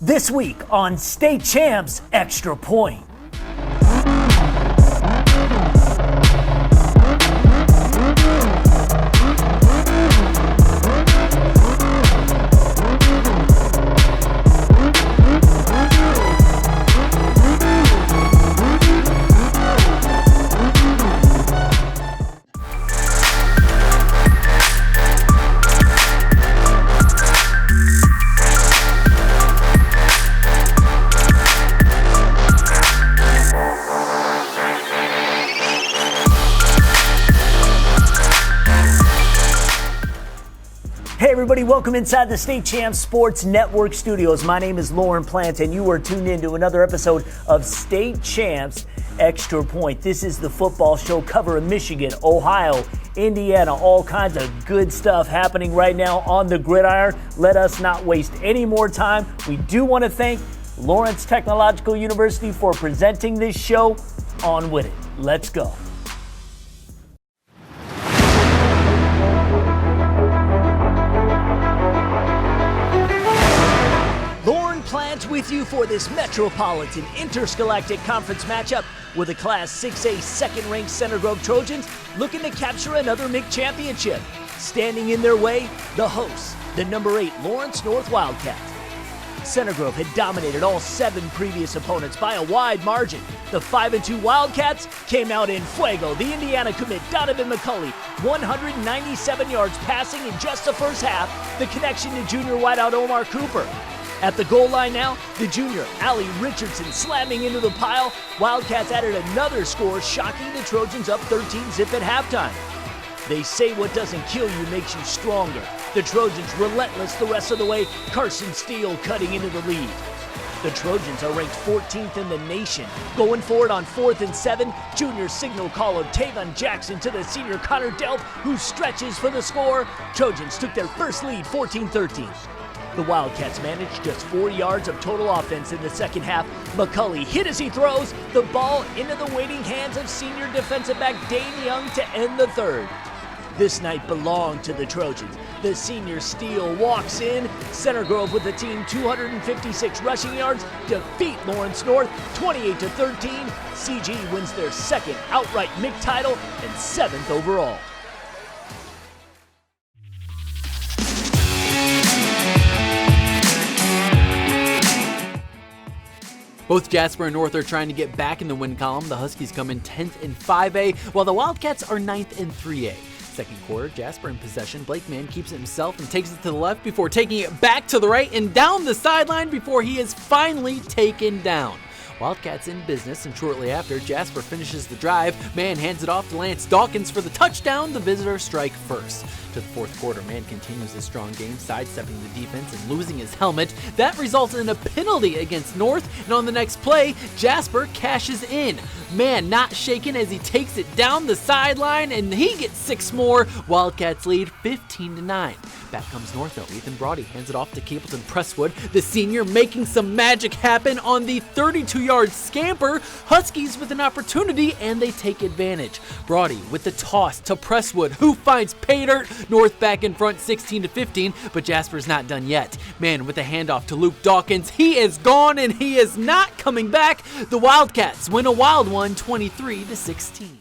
This week on State Champs Extra Point. Hey everybody, welcome inside the State Champs Sports Network studios. My name is Lauren Plant and you are tuned in to another episode of State Champs Extra Point. This is the football show covering Michigan, Ohio, Indiana, all kinds of good stuff happening right now on the gridiron. Let us not waste any more time. We do want to thank Lawrence Technological University for presenting this show. On with it. Let's go. Plant with you for this Metropolitan Intergalactic Conference matchup with the Class 6A second-ranked Center Grove Trojans looking to capture another MIC championship. Standing in their way, the hosts, the number 8 Lawrence North Wildcats. Center Grove had dominated all 7 previous opponents by a wide margin. The 5-2 Wildcats came out in fuego. The Indiana commit Donovan McCulley, 197 yards passing in just the first half. The connection to junior wideout Omar Cooper. At the goal line now, the junior, Allie Richardson, slamming into the pile. Wildcats added another score, shocking the Trojans up 13-zip at halftime. They say what doesn't kill you makes you stronger. The Trojans relentless the rest of the way, Carson Steele cutting into the lead. The Trojans are ranked 14th in the nation. Going forward on 4th and 7, junior signal caller Tavon Jackson to the senior Connor Delp, who stretches for the score. Trojans took their first lead, 14-13. The Wildcats managed just 4 yards of total offense in the second half. McCulley hit as he throws the ball into the waiting hands of senior defensive back Dane Young to end the third. This night belonged to the Trojans. The senior Steele walks in. Center Grove with the team 256 rushing yards defeat Lawrence North 28-13. CG wins their second outright MIC title and 7th overall. Both Jasper and North are trying to get back in the win column. The Huskies come in 10th in 5A, while the Wildcats are 9th in 3A. Second quarter, Jasper in possession. Blake Mann keeps it himself and takes it to the left before taking it back to the right and down the sideline before he is finally taken down. Wildcats in business, and shortly after, Jasper finishes the drive. Mann hands it off to Lance Dawkins for the touchdown. The visitors strike first. To the fourth quarter, Mann continues his strong game, sidestepping the defense and losing his helmet. That results in a penalty against North, and on the next play, Jasper cashes in. Mann not shaken as he takes it down the sideline, and he gets 6 more. Wildcats lead 15-9. Back comes North though. Ethan Brody hands it off to Capleton Presswood, the senior making some magic happen on the 32-yard scamper. Huskies with an opportunity and they take advantage. Brody with the toss to Presswood, who finds pay dirt. North back in front 16-15, but Jasper's not done yet. Mann with the handoff to Luke Dawkins. He is gone and he is not coming back. The Wildcats win a wild one 23-16.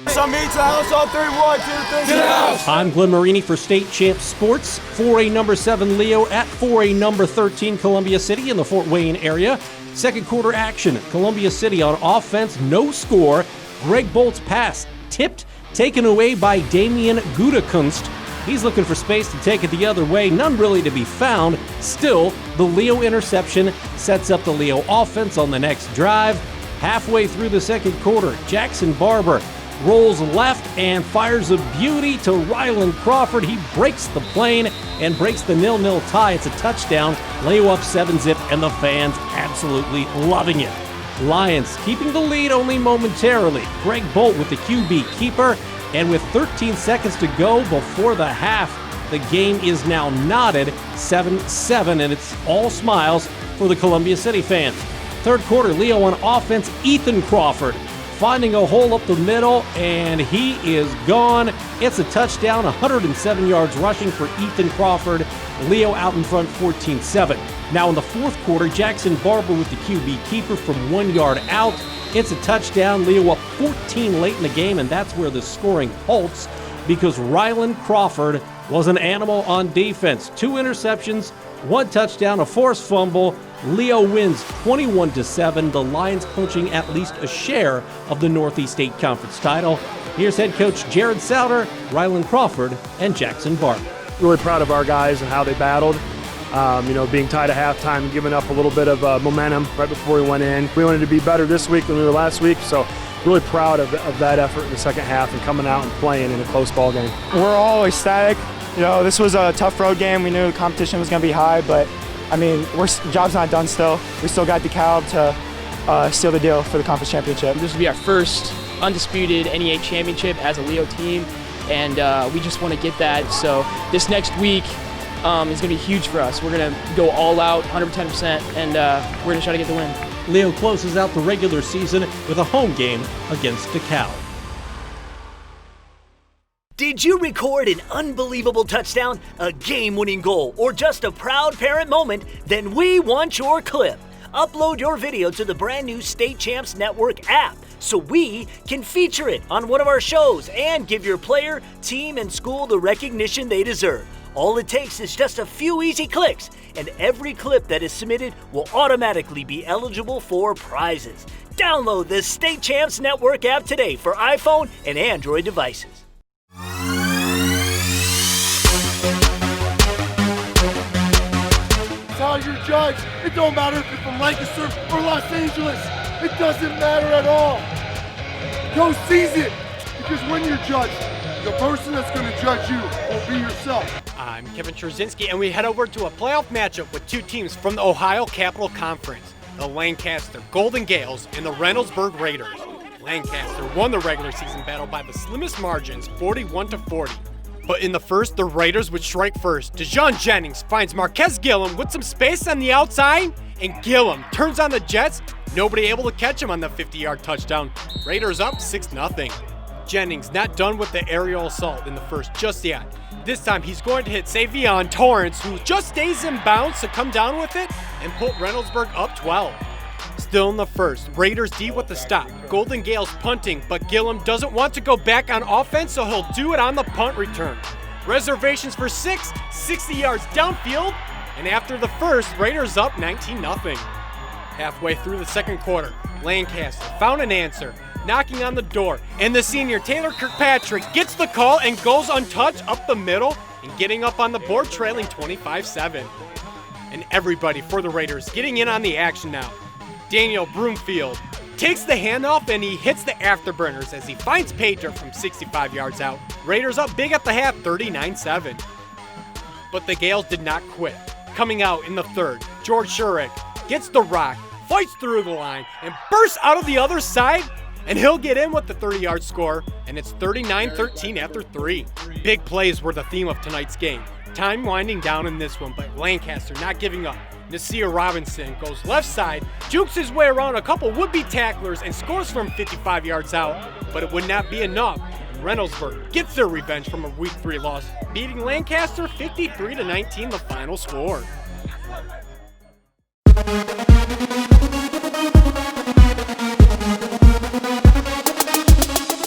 Some meat to the house on 3, 1, 2, 3, to the house. I'm Glenn Marini for State Champs Sports. 4A number 7 Leo at 4A number 13 Columbia City in the Fort Wayne area. Second quarter action. Columbia City on offense, no score. Greg Bolt's pass tipped, taken away by Damian Gutekunst. He's looking for space to take it the other way. None really to be found. Still, the Leo interception sets up the Leo offense on the next drive. Halfway through the second quarter, Jackson Barber rolls left and fires a beauty to Ryland Crawford. He breaks the plane and breaks the 0-0 tie. It's a touchdown. Leo up 7-zip, and the fans absolutely loving it. Lions keeping the lead only momentarily. Greg Bolt with the QB keeper, and with 13 seconds to go before the half, the game is now knotted 7-7, and it's all smiles for the Columbia City fans. Third quarter, Leo on offense, Ethan Crawford finding a hole up the middle, and he is gone. It's a touchdown, 107 yards rushing for Ethan Crawford. Leo out in front 14-7. Now in the fourth quarter, Jackson Barber with the QB keeper from 1 yard out. It's a touchdown. Leo up 14 late in the game, and that's where the scoring halts because Ryland Crawford was an animal on defense. 2 interceptions, 1 touchdown, a forced fumble. Leo wins 21-7. The Lions clinching at least a share of the Northeast State Conference title. Here's head coach Jared Souter, Ryland Crawford, and Jackson Barber. Really proud of our guys and how they battled. Being tied at halftime, giving up a little bit of momentum right before we went in. We wanted to be better this week than we were last week, so really proud of that effort in the second half and coming out and playing in a close ball game. We're all ecstatic. This was a tough road game. We knew the competition was going to be high, but job's not done still. We still got DeKalb to seal the deal for the conference championship. This will be our first undisputed NEA championship as a Leo team, and we just want to get that. So this next week is going to be huge for us. We're going to go all out, 110%, and we're going to try to get the win. Leo closes out the regular season with a home game against DeKalb. Did you record an unbelievable touchdown, a game-winning goal, or just a proud parent moment? Then we want your clip. Upload your video to the brand new State Champs Network app so we can feature it on one of our shows and give your player, team, and school the recognition they deserve. All it takes is just a few easy clicks, and every clip that is submitted will automatically be eligible for prizes. Download the State Champs Network app today for iPhone and Android devices. How you're judged. It don't matter if you're from Lancaster or Los Angeles. It doesn't matter at all. Go seize it, because when you're judged, the person that's going to judge you will be yourself. I'm Kevin Trzynski, and we head over to a playoff matchup with 2 teams from the Ohio Capital Conference, the Lancaster Golden Gales and the Reynoldsburg Raiders. Lancaster won the regular season battle by the slimmest margins, 41-40. But in the first, the Raiders would strike first. DeJohn Jennings finds Marquez Gillum with some space on the outside, and Gillum turns on the Jets. Nobody able to catch him on the 50-yard touchdown. Raiders up 6-0. Jennings not done with the aerial assault in the first just yet. This time he's going to hit Savion Torrance, who just stays in bounds to come down with it and put Reynoldsburg up 12. Still in the first, Raiders D with the stop. Golden Gales punting, but Gillum doesn't want to go back on offense, so he'll do it on the punt return. Reservations for 6, 60 yards downfield, and after the first, Raiders up 19-0. Halfway through the second quarter, Lancaster found an answer, knocking on the door, and the senior Taylor Kirkpatrick gets the call and goes untouched up the middle and getting up on the board, trailing 25-7. And everybody for the Raiders getting in on the action now. Daniel Broomfield takes the handoff and he hits the afterburners as he finds Pater from 65 yards out. Raiders up big at the half, 39-7. But the Gales did not quit. Coming out in the third, George Shurek gets the rock, fights through the line, and bursts out of the other side, and he'll get in with the 30-yard score, and it's 39-13 after 3. Big plays were the theme of tonight's game. Time winding down in this one, but Lancaster not giving up. Nasir Robinson goes left side, jukes his way around a couple would-be tacklers, and scores from 55 yards out, but it would not be enough. Reynoldsburg gets their revenge from a Week 3 loss, beating Lancaster 53-19 the final score.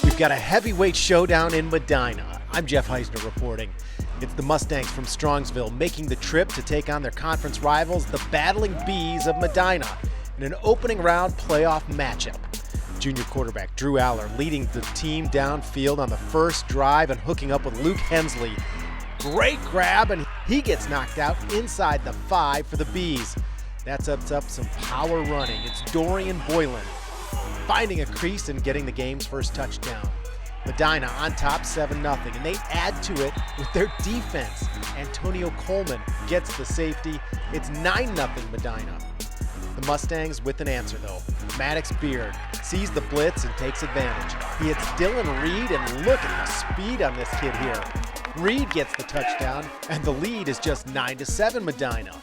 We've got a heavyweight showdown in Medina. I'm Jeff Heisner reporting. It's the Mustangs from Strongsville making the trip to take on their conference rivals, the Battling Bees of Medina, in an opening round playoff matchup. Junior quarterback Drew Aller leading the team downfield on the first drive and hooking up with Luke Hensley. Great grab, and he gets knocked out inside the 5 for the Bees. That sets up some power running. It's Dorian Boylan finding a crease and getting the game's first touchdown. Medina on top 7-0, and they add to it with their defense. Antonio Coleman gets the safety. It's 9-0 Medina. The Mustangs with an answer though. Maddox Beard sees the blitz and takes advantage. He hits Dylan Reed, and look at the speed on this kid here. Reed gets the touchdown, and the lead is just 9-7 Medina.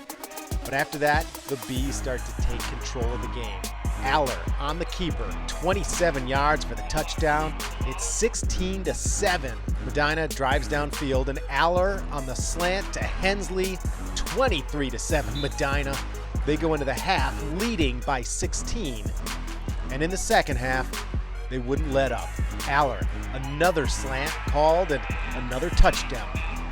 But after that, the Bees start to take control of the game. Aller on the keeper, 27 yards for the touchdown. It's 16-7. Medina drives downfield, and Aller on the slant to Hensley, 23-7 Medina. They go into the half leading by 16. And in the second half, they wouldn't let up. Aller, another slant called and another touchdown.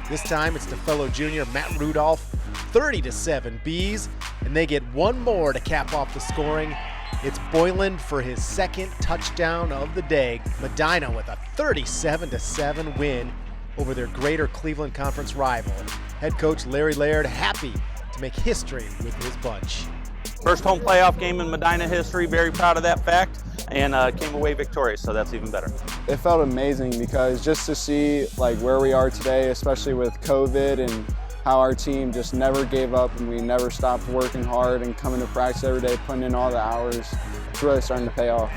This time it's to fellow junior Matt Rudolph, 30-7 Bees, and they get one more to cap off the scoring. It's Boyland for his second touchdown of the day. Medina with a 37-7 win over their Greater Cleveland Conference rival. Head coach Larry Laird happy to make history with his bunch. First home playoff game in Medina history, very proud of that fact, and came away victorious, so that's even better. It felt amazing because just to see like where we are today, especially with COVID, and how our team just never gave up and we never stopped working hard and coming to practice every day, putting in all the hours, it's really starting to pay off.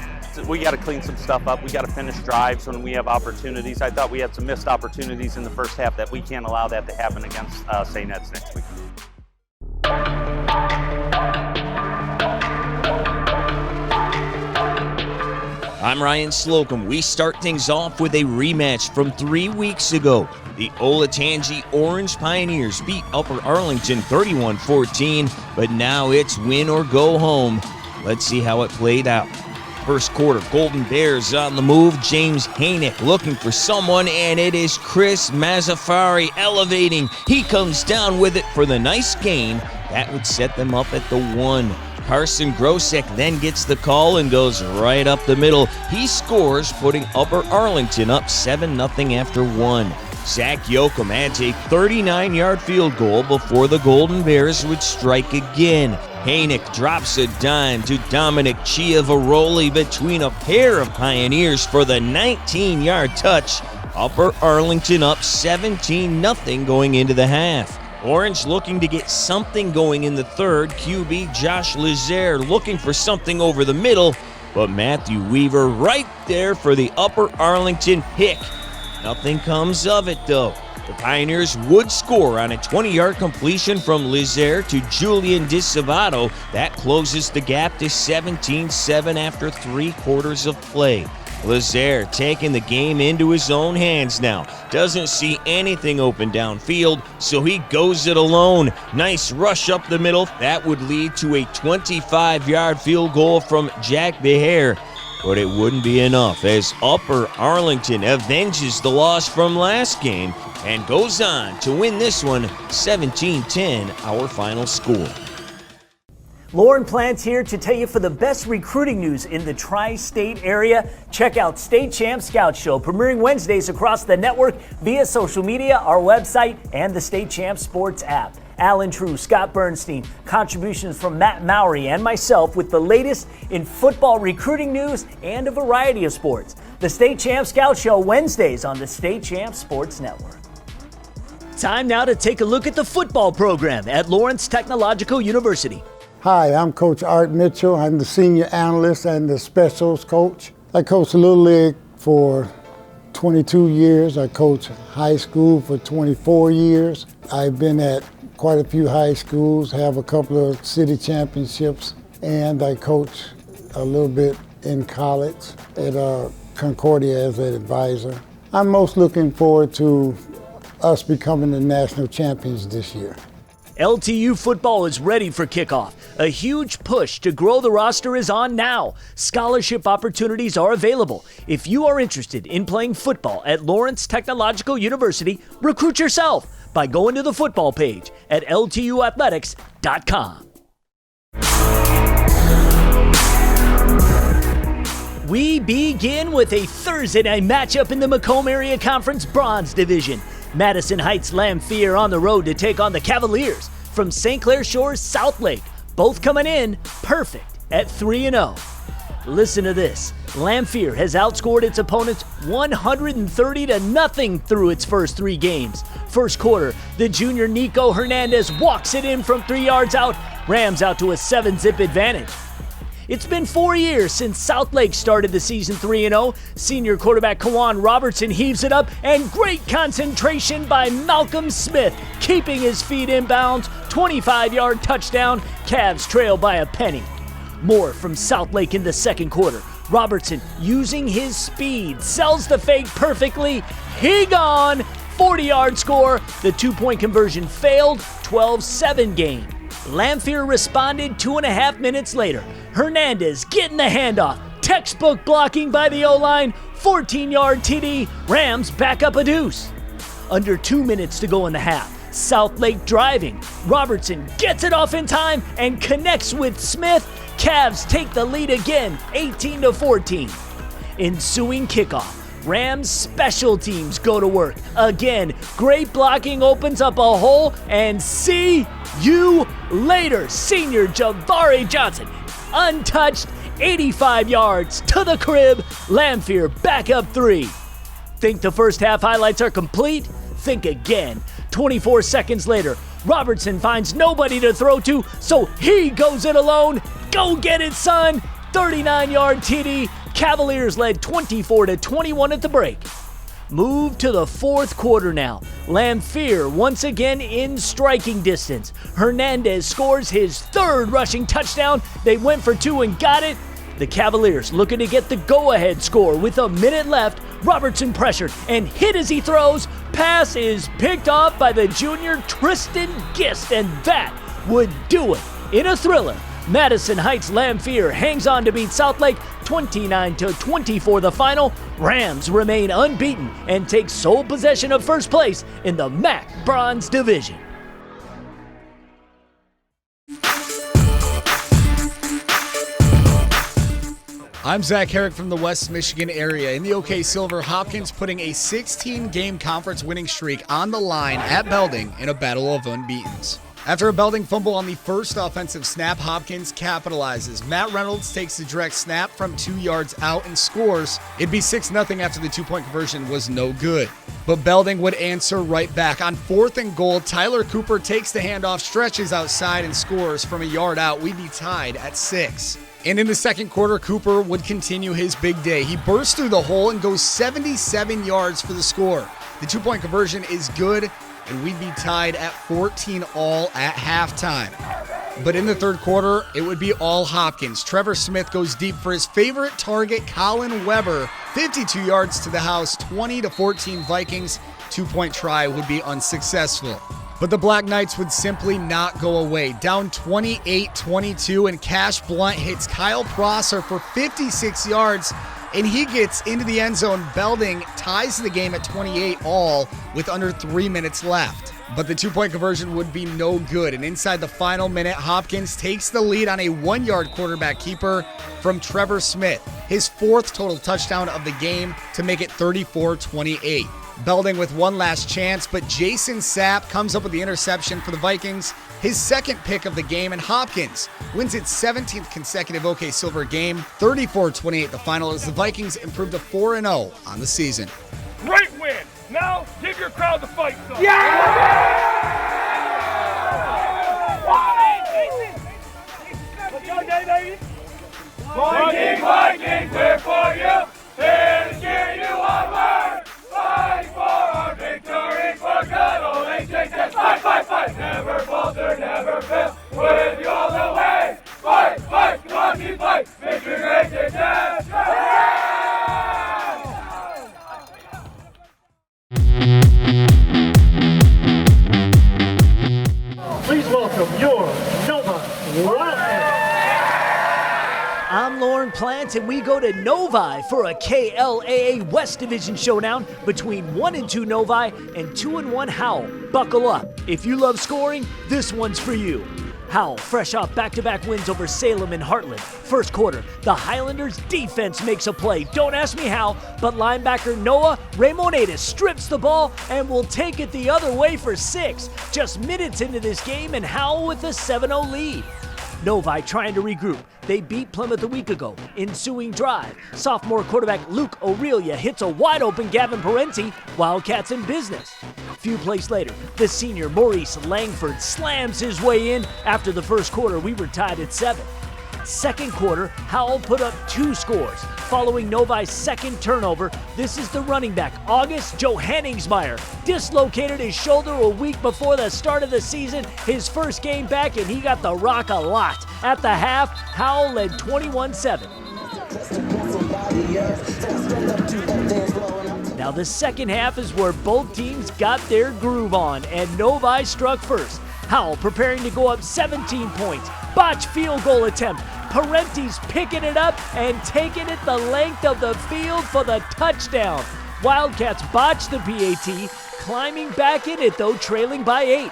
We got to clean some stuff up. We got to finish drives when we have opportunities. I thought we had some missed opportunities in the first half that we can't allow that to happen against St. Ed's next week. I'm Ryan Slocum. We start things off with a rematch from 3 weeks ago. The Olatanji Orange Pioneers beat Upper Arlington 31-14, but now it's win or go home. Let's see how it played out. First quarter, Golden Bears on the move. James Haynick looking for someone, and it is Chris Mazzafari elevating. He comes down with it for the nice gain. That would set them up at the 1. Carson Grosek then gets the call and goes right up the middle. He scores, putting Upper Arlington up 7-0 after 1. Zach Yoakum adds a 39-yard field goal before the Golden Bears would strike again. Haynick drops a dime to Dominic Chiavaroli between a pair of Pioneers for the 19-yard touch. Upper Arlington up 17-0 going into the half. Orange looking to get something going in the third. QB Josh Lazer looking for something over the middle, but Matthew Weaver right there for the Upper Arlington pick. Nothing comes of it though. The Pioneers would score on a 20-yard completion from Lazer to Julian DiSavato. That closes the gap to 17-7 after 3 quarters of play. Lazer taking the game into his own hands now. Doesn't see anything open downfield, so he goes it alone. Nice rush up the middle. That would lead to a 25-yard field goal from Jack Behair. But it wouldn't be enough as Upper Arlington avenges the loss from last game and goes on to win this one 17-10, our final score. Lauren Plants here to tell you for the best recruiting news in the tri-state area. Check out State Champs Scout Show, premiering Wednesdays across the network via social media, our website, and the State Champs Sports app. Alan True, Scott Bernstein, contributions from Matt Mowry and myself with the latest in football recruiting news and a variety of sports. The State Champs Scout Show, Wednesdays on the State Champs Sports Network. Time now to take a look at the football program at Lawrence Technological University. Hi, I'm Coach Art Mitchell. I'm the senior analyst and the specials coach. I coached Little League for 22 years. I coached high school for 24 years. I've been at quite a few high schools, have a couple of city championships, and I coach a little bit in college at Concordia as an advisor. I'm most looking forward to us becoming the national champions this year. LTU football is ready for kickoff. A huge push to grow the roster is on now. Scholarship opportunities are available. If you are interested in playing football at Lawrence Technological University, recruit yourself by going to the football page at ltuathletics.com. We begin with a Thursday night matchup in the Macomb Area Conference Bronze Division. Madison Heights Lamphere on the road to take on the Cavaliers from St. Clair Shores South Lake. Both coming in perfect at 3-0. Listen to this. Lamphere has outscored its opponents 130-0 through its first 3 games. First quarter, the junior Nico Hernandez walks it in from 3 yards out, rams out to a 7-zip advantage. It's been 4 years since South Lake started the season 3-0. Senior quarterback Kawan Robertson heaves it up, and great concentration by Malcolm Smith, keeping his feet in bounds. 25-yard touchdown. Cavs trail by a penny. More from Southlake in the second quarter. Robertson, using his speed, sells the fake perfectly. He gone! 40-yard score. The two-point conversion failed. 12-7 game. Lamphere responded 2.5 minutes later. Hernandez getting the handoff. Textbook blocking by the O-line. 14-yard TD. Rams back up a deuce. Under 2 minutes to go in the half. Southlake driving. Robertson gets it off in time and connects with Smith. Cavs take the lead again, 18-14. Ensuing kickoff. Rams special teams go to work. Again, great blocking opens up a hole, and see you later. Senior Javari Johnson, untouched, 85 yards to the crib. Lamphere back up 3. Think the first half highlights are complete? Think again. 24 seconds later, Robertson finds nobody to throw to, so he goes it alone. Go get it, son! 39-yard TD. Cavaliers led 24-21 at the break. Move to the fourth quarter now. Lamphere once again in striking distance. Hernandez scores his third rushing touchdown. They went for 2 and got it. The Cavaliers looking to get the go-ahead score with a minute left. Robertson pressured and hit as he throws. Pass is picked off by the junior Tristan Gist, and that would do it in a thriller. Madison Heights Lamphere hangs on to beat Southlake 29-24 the final. Rams remain unbeaten and take sole possession of first place in the MAC Bronze Division. I'm Zach Herrick from the West Michigan area. In the OK Silver, Hopkins putting a 16-game conference winning streak on the line at Belding in a battle of unbeatens. After a Belding fumble on the first offensive snap, Hopkins capitalizes. Matt Reynolds takes the direct snap from 2 yards out and scores. It'd be 6-0 after the two-point conversion was no good. But Belding would answer right back. On 4th and goal, Tyler Cooper takes the handoff, stretches outside, and scores from a yard out. We'd be tied at 6. And in the second quarter, Cooper would continue his big day. He bursts through the hole and goes 77 yards for the score. The two-point conversion is good, and we'd be tied at 14 all at halftime. But in the third quarter, it would be all Hopkins. Trevor Smith goes deep for his favorite target, Colin Weber. 52 yards to the house, 20-14 Vikings. Two-point try would be unsuccessful. But the Black Knights would simply not go away. Down 28-22, and Cash Blunt hits Kyle Prosser for 56 yards, and he gets into the end zone. Belding ties the game at 28 all with under 3 minutes left. But the two-point conversion would be no good, and inside the final minute, Hopkins takes the lead on a 1-yard quarterback keeper from Trevor Smith, his 4th total touchdown of the game, to make it 34-28. Belding with one last chance, but Jason Sapp comes up with the interception for the Vikings, his 2nd pick of the game, and Hopkins wins its 17th consecutive OK Silver game, 34-28 the final, as the Vikings improve to 4-0 on the season. Great win! Now, give your crowd the fight song. Yeah! Vikings, we're for you. Here to cheer you onward. Fight for our victory, for good old HHS. Fight, fight, fight. Never falter, never fail. With you all the way. Fight, fight, come on, keep fight. Victory, HHS. Please welcome your Nova Wildcats. I'm Lauren Plant, and we go to Novi for a KLAA West Division showdown between 1-2 Novi and 2-1 Howell. Buckle up. If you love scoring, this one's for you. Howell, fresh off back-to-back wins over Salem and Heartland. First quarter, the Highlanders' defense makes a play. Don't ask me how, but linebacker Noah Raimonetis strips the ball and will take it the other way for 6. Just minutes into this game, and Howell with a 7-0 lead. Novi trying to regroup. They beat Plymouth a week ago. Ensuing drive, sophomore quarterback Luke Aurelia hits a wide-open Gavin Parenti. Wildcats in business. Few plays later, the senior Maurice Langford slams his way in. After the first quarter, we were tied at 7. Second quarter, Howell put up 2 scores. Following Novi's second turnover, this is the running back, August Johanningsmeyer. Dislocated his shoulder a week before the start of the season, his first game back, and he got the rock a lot. At the half, Howell led 21-7. Now the second half is where both teams got their groove on, and Novi struck first. Howell preparing to go up 17 points. Botch field goal attempt. Parenti's picking it up and taking it the length of the field for the touchdown. Wildcats botched the PAT, climbing back in it though, trailing by 8.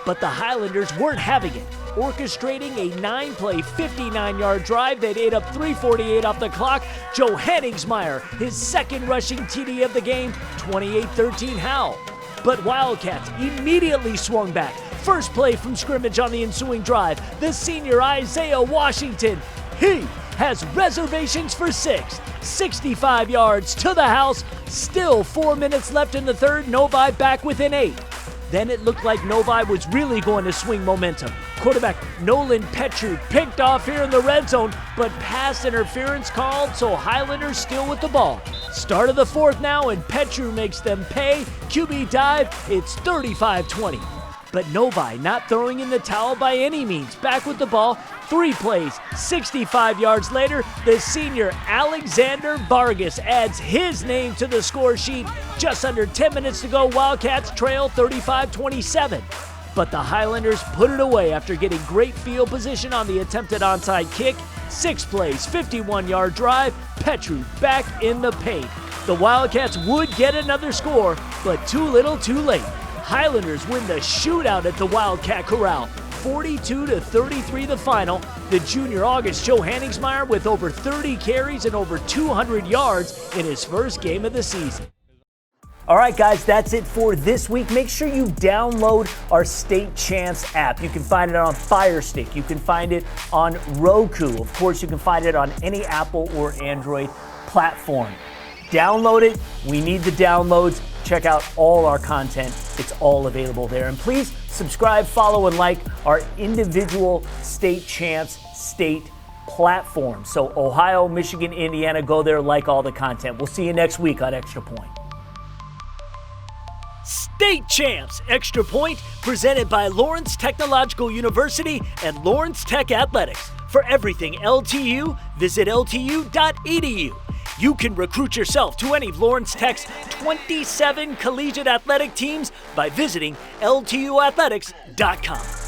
But the Highlanders weren't having it, orchestrating a 9-play, 59-yard drive that ate up 3:48 off the clock. Johanningsmeyer, his second rushing TD of the game, 28-13 Howell. But Wildcats immediately swung back. First play from scrimmage on the ensuing drive, the senior Isaiah Washington. He has reservations for 6. 65 yards to the house. Still 4 minutes left in the third. Novi back within 8. Then it looked like Novi was really going to swing momentum. Quarterback Nolan Petru picked off here in the red zone, but pass interference called, so Highlanders still with the ball. Start of the fourth now, and Petru makes them pay. QB dive, it's 35-20. But Novi not throwing in the towel by any means. Back with the ball, 3 plays, 65 yards later, the senior Alexander Vargas adds his name to the score sheet. Just under 10 minutes to go, Wildcats trail 35-27. But the Highlanders put it away after getting great field position on the attempted onside kick. 6 plays, 51-yard drive, Petru back in the paint. The Wildcats would get another score, but too little too late. Highlanders win the shootout at the Wildcat Corral. 42-33 the final. The junior August Johanningsmeyer with over 30 carries and over 200 yards in his first game of the season. All right, guys, that's it for this week. Make sure you download our State Champs app. You can find it on Fire Stick. You can find it on Roku. Of course, you can find it on any Apple or Android platform. Download it. We need the downloads. Check out all our content. It's all available there. And please subscribe, follow, and like our individual State Champs state platforms. So Ohio, Michigan, Indiana, go there, like all the content. We'll see you next week on Extra Point. State Champs Extra Point, presented by Lawrence Technological University and Lawrence Tech Athletics. For everything LTU, visit ltu.edu. You can recruit yourself to any of Lawrence Tech's 27 collegiate athletic teams by visiting ltuathletics.com.